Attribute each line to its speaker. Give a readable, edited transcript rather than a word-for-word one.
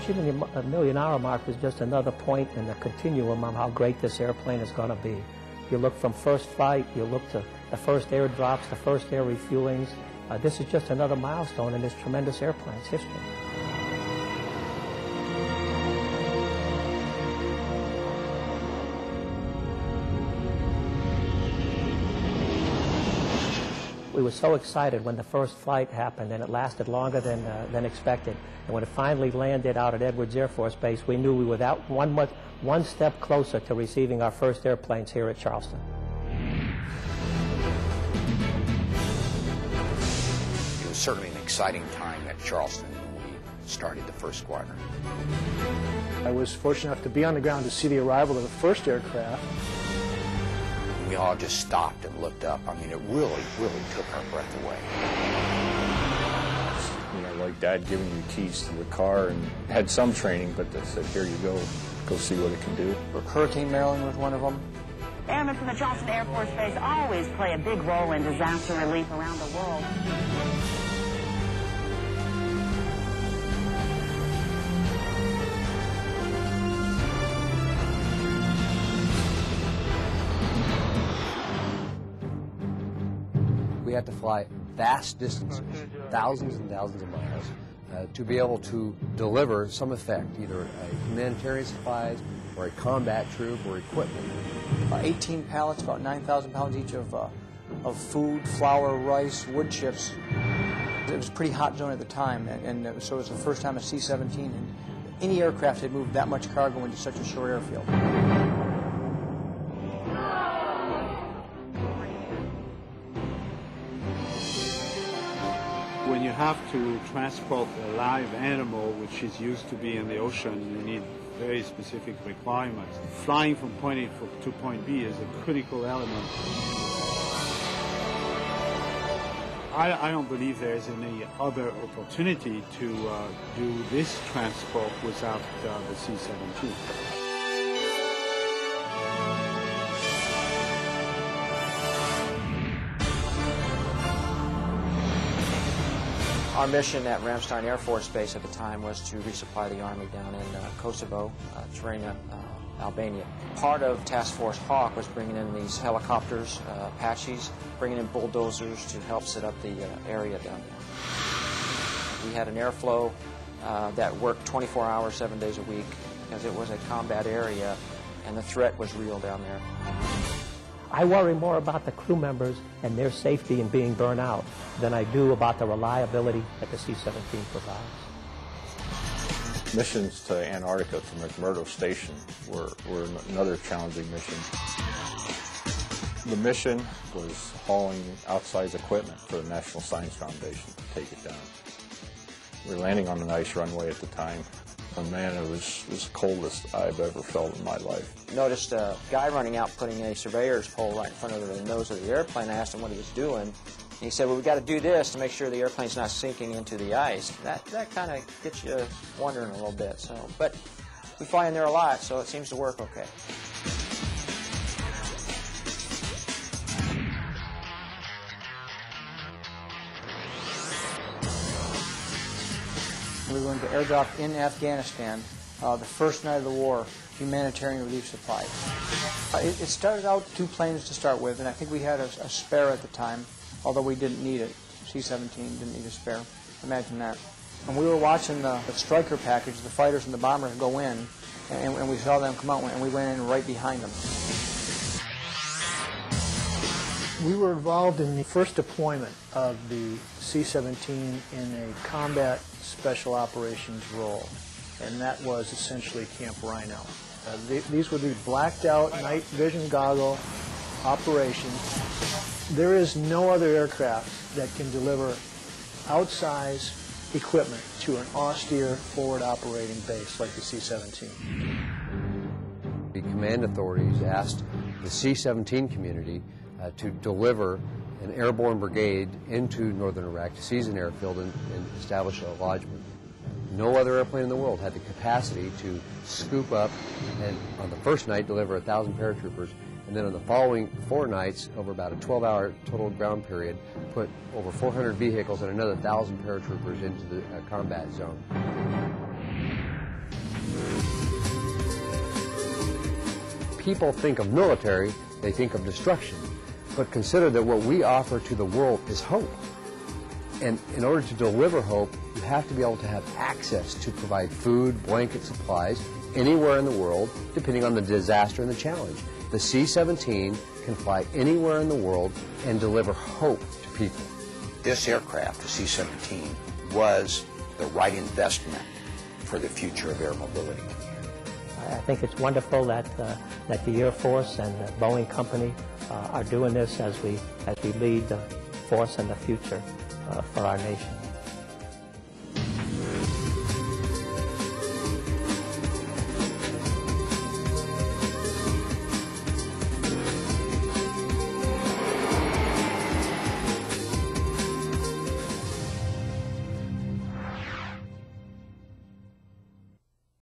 Speaker 1: achieving the million-hour mark was just another point in the continuum of how great this airplane is going to be. You look from first flight, you look to the first airdrops, the first air refuelings. This is just another milestone in this tremendous airplane's history. We were so excited when the first flight happened, and it lasted longer than expected. And when it finally landed out at Edwards Air Force Base, we knew we were one step closer to receiving our first airplanes here at Charleston.
Speaker 2: It was certainly an exciting time at Charleston when we started the first squadron.
Speaker 3: I was fortunate enough to be on the ground to see the arrival of the first aircraft.
Speaker 2: We all just stopped and looked up. I mean, it really, really took our breath away.
Speaker 4: You know, like Dad giving you keys to the car, and had some training, but they said, here you go see what it can do.
Speaker 5: Hurricane Maryland was one of them.
Speaker 6: Airmen from the Charleston Air Force Base always play a big role in disaster relief around the world.
Speaker 7: We had to fly vast distances, thousands and thousands of miles, to be able to deliver some effect, either humanitarian supplies or a combat troop or equipment.
Speaker 5: 18 pallets, about 9,000 pounds each of food, flour, rice, wood chips. It was a pretty hot zone at the time, and so it was the first time a C-17 and any aircraft had moved that much cargo into such a short airfield.
Speaker 8: When you have to transport a live animal which is used to be in the ocean, you need very specific requirements. Flying from point A to point B is a critical element. I don't believe there is any other opportunity to do this transport without the C-17.
Speaker 5: Our mission at Ramstein Air Force Base at the time was to resupply the Army down in Kosovo, Tirana, Albania. Part of Task Force Hawk was bringing in these helicopters, Apaches, bringing in bulldozers to help set up the area down there. We had an airflow that worked 24 hours, 7 days a week, because it was a combat area and the threat was real down there.
Speaker 1: I worry more about the crew members and their safety and being burned out than I do about the reliability that the C-17 provides.
Speaker 4: Missions to Antarctica from McMurdo Station were another challenging mission. The mission was hauling outsized equipment for the National Science Foundation to take it down. We were landing on an ice runway at the time. And man, it was the coldest I've ever felt in my life.
Speaker 5: Noticed a guy running out putting a surveyor's pole right in front of the nose of the airplane. I asked him what he was doing. And he said, well, we've got to do this to make sure the airplane's not sinking into the ice. That kind of gets you wondering a little bit. So, but we fly in there a lot, so it seems to work okay. We were going to airdrop in Afghanistan the first night of the war, humanitarian relief supplies. It started out 2 planes to start with, and I think we had a spare at the time, although we didn't need it. C-17 didn't need a spare. Imagine that. And we were watching the Stryker package, the fighters and the bombers go in, and we saw them come out, and we went in right behind them.
Speaker 3: We were involved in the first deployment of the C-17 in a combat special operations role, and that was essentially Camp Rhino. These would be blacked out night vision goggle operations. There is no other aircraft that can deliver outsized equipment to an austere forward operating base like the C-17.
Speaker 7: The command authorities asked the C-17 community to deliver an airborne brigade into northern Iraq to seize an airfield and establish a lodgment. No other airplane in the world had the capacity to scoop up and on the first night deliver 1,000 paratroopers, and then on the following 4 nights, over about a 12-hour total ground period, put over 400 vehicles and another 1,000 paratroopers into the combat zone. people think of military, they think of destruction. But consider that what we offer to the world is hope. And in order to deliver hope, you have to be able to have access to provide food, blanket supplies, anywhere in the world, depending on the disaster and the challenge. The C-17 can fly anywhere in the world and deliver hope to people.
Speaker 2: This aircraft, the C-17, was the right investment for the future of air mobility.
Speaker 1: I think it's wonderful that the Air Force and the Boeing Company are doing this as we lead the force and the future for our nation.